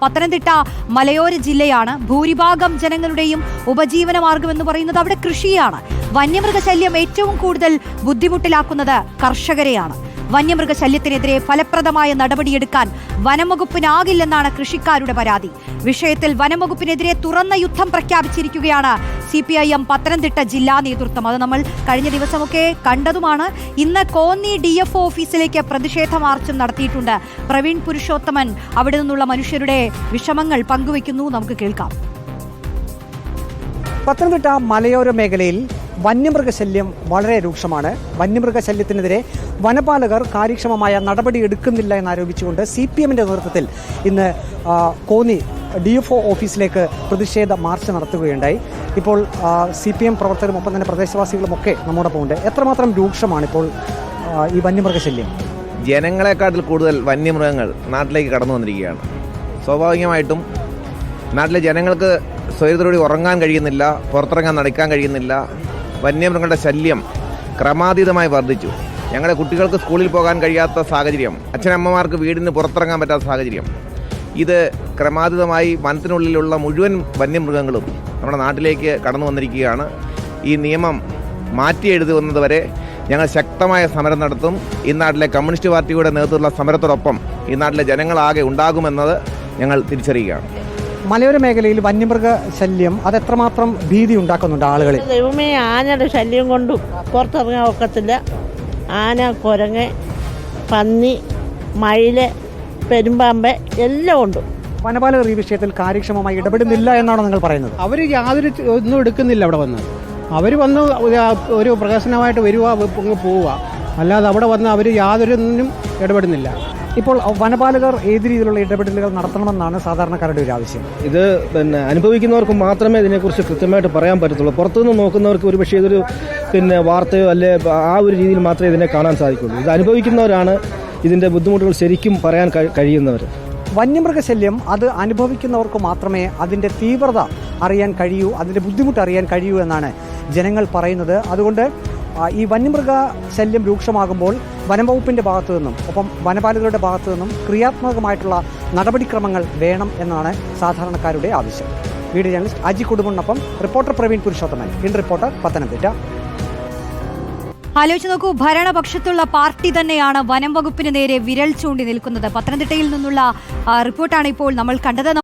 പത്തനംതിട്ട മലയോര ജില്ലയാണ്. ഭൂരിഭാഗം ജനങ്ങളുടെയും ഉപജീവന മാർഗം എന്ന് പറയുന്നത് അവിടെ കൃഷിയാണ്. വന്യമൃഗശല്യം ഏറ്റവും കൂടുതൽ ബുദ്ധിമുട്ടിലാക്കുന്നത് കർഷകരെയാണ്. വന്യമൃഗശല്യത്തിനെതിരെ ഫലപ്രദമായ നടപടിയെടുക്കാൻ വനംവകുപ്പിനാകില്ലെന്നാണ് കൃഷിക്കാരുടെ പരാതി. വിഷയത്തിൽ വനംവകുപ്പിനെതിരെ തുറന്ന യുദ്ധം പ്രഖ്യാപിച്ചിരിക്കുകയാണ് CPIM പത്തനംതിട്ട ജില്ലാ നേതൃത്വം. അത് നമ്മൾ കഴിഞ്ഞ ദിവസമൊക്കെ കണ്ടതുമാണ്. ഇന്ന് കോന്നി DFO ഓഫീസിലേക്ക് പ്രതിഷേധ മാർച്ചും നടത്തിയിട്ടുണ്ട്. പ്രവീൺ പുരുഷോത്തമൻ അവിടെ നിന്നുള്ള മനുഷ്യരുടെ വിഷമങ്ങൾ പങ്കുവയ്ക്കുന്നു. നമുക്ക് കേൾക്കാം. പത്തനംതിട്ട മലയോര മേഖലയിൽ വന്യമൃഗശല്യം വളരെ രൂക്ഷമാണ്. വന്യമൃഗശല്യത്തിനെതിരെ വനപാലകർ കാര്യക്ഷമമായ നടപടി എടുക്കുന്നില്ല എന്നാരോപിച്ചുകൊണ്ട് CPMന്റെ നേതൃത്വത്തിൽ ഇന്ന് കോന്നി DFO ഓഫീസിലേക്ക് പ്രതിഷേധ മാർച്ച് നടത്തുകയുണ്ടായി. ഇപ്പോൾ CPM പ്രവർത്തകരും ഒപ്പം തന്നെ പ്രദേശവാസികളുമൊക്കെ നമ്മോടൊപ്പം ഉണ്ട്. എത്രമാത്രം രൂക്ഷമാണ് ഇപ്പോൾ ഈ വന്യമൃഗശല്യം? ജനങ്ങളെക്കാട്ടിൽ കൂടുതൽ വന്യമൃഗങ്ങൾ നാട്ടിലേക്ക് കടന്നു വന്നിരിക്കുകയാണ്. സ്വാഭാവികമായിട്ടും നാട്ടിലെ ജനങ്ങൾക്ക് സ്വൈര്യത്തോടെ ഉറങ്ങാൻ കഴിയുന്നില്ല, പുറത്തിറങ്ങാൻ നടക്കാൻ കഴിയുന്നില്ല. വന്യമൃഗങ്ങളുടെ ശല്യം ക്രമാതീതമായി വർദ്ധിച്ചു. ഞങ്ങളുടെ കുട്ടികൾക്ക് സ്കൂളിൽ പോകാൻ കഴിയാത്ത സാഹചര്യം, അച്ഛനമ്മമാർക്ക് വീടിന് പുറത്തിറങ്ങാൻ പറ്റാത്ത സാഹചര്യം. ഇത് ക്രമാതീതമായി വനത്തിനുള്ളിലുള്ള മുഴുവൻ വന്യമൃഗങ്ങളും നമ്മുടെ നാട്ടിലേക്ക് കടന്നു വന്നിരിക്കുകയാണ്. ഈ നിയമം മാറ്റി എഴുതുന്നതുവരെ ഞങ്ങൾ ശക്തമായ സമരം നടത്തും. ഈ നാട്ടിലെ കമ്മ്യൂണിസ്റ്റ് പാർട്ടിയുടെ നേതൃത്വത്തിലുള്ള സമരത്തോടൊപ്പം ഈ നാട്ടിലെ ജനങ്ങളാകെ ഉണ്ടാകുമെന്നത് ഞങ്ങൾ തിരിച്ചറിയുകയാണ്. മലയോര മേഖലയിൽ വന്യമൃഗ ശല്യം അത് എത്രമാത്രം ഭീതി ഉണ്ടാക്കുന്നുണ്ട് ആളുകളിൽ? ദൈവമേ, ആനയുടെ ശല്യം കൊണ്ടും പുറത്തിറങ്ങാൻ ഒക്കത്തില്ല. ആന, കുരങ്ങ്, പന്നി, മയില്, പെരുമ്പാമ്പ് എല്ലാം ഉണ്ട്. വനപാലകർ ഈ വിഷയത്തിൽ കാര്യക്ഷമമായി ഇടപെടുന്നില്ല എന്നാണോ നിങ്ങൾ പറയുന്നത്? അവർ യാതൊരു ഒന്നും എടുക്കുന്നില്ല. അവിടെ വന്ന് അവർ വന്ന് ഒരു പ്രകാശനമായിട്ട് വരിക, പോവുക, അല്ലാതെ അവിടെ വന്ന് അവർ യാതൊരൊന്നിനും ഇടപെടുന്നില്ല. ഇപ്പോൾ വനപാലകർ ഏത് രീതിയിലുള്ള ഇടപെടലുകൾ നടത്തണമെന്നാണ് സാധാരണക്കാരുടെ ഒരു ആവശ്യം? ഇത് അനുഭവിക്കുന്നവർക്ക് മാത്രമേ ഇതിനെക്കുറിച്ച് കൃത്യമായിട്ട് പറയാൻ പറ്റത്തുള്ളൂ. പുറത്തുനിന്ന് നോക്കുന്നവർക്ക് ഒരു പക്ഷേ ഇതൊരു വാർത്തയോ അല്ലെ ആ ഒരു രീതിയിൽ മാത്രമേ ഇതിനെ കാണാൻ സാധിക്കുള്ളൂ. ഇത് അനുഭവിക്കുന്നവരാണ് ഇതിൻ്റെ ബുദ്ധിമുട്ടുകൾ ശരിക്കും പറയാൻ കഴിയുന്നവർ. വന്യമൃഗശല്യം അത് അനുഭവിക്കുന്നവർക്ക് മാത്രമേ അതിൻ്റെ തീവ്രത അറിയാൻ കഴിയൂ, അതിൻ്റെ ബുദ്ധിമുട്ട് അറിയാൻ കഴിയൂ എന്നാണ് ജനങ്ങൾ പറയുന്നത്. അതുകൊണ്ട് ഈ വന്യമൃഗ ശല്യം രൂക്ഷമാകുമ്പോൾ വനംവകുപ്പിൻ്റെ ഭാഗത്തു നിന്നും ഒപ്പം വനപാലകരുടെ ഭാഗത്തു നിന്നും ക്രിയാത്മകമായിട്ടുള്ള നടപടിക്രമങ്ങൾ വേണം എന്നാണ് സാധാരണക്കാരുടെ ആവശ്യം. വീഡിയോ ജേർണലിസ്റ്റ് അജി കുടുംബനൊപ്പം reporter Praveen Purushothaman, in reporter Pathanamthitta. ആലോചിച്ച് നോക്കൂ, ഭരണപക്ഷത്തുള്ള പാർട്ടി തന്നെയാണ് വനം വകുപ്പിന് നേരെ വിരൽ ചൂണ്ടി നിൽക്കുന്നത്. പത്തനംതിട്ടയിൽ നിന്നുള്ള റിപ്പോർട്ടാണ് ഇപ്പോൾ നമ്മൾ കണ്ടത്.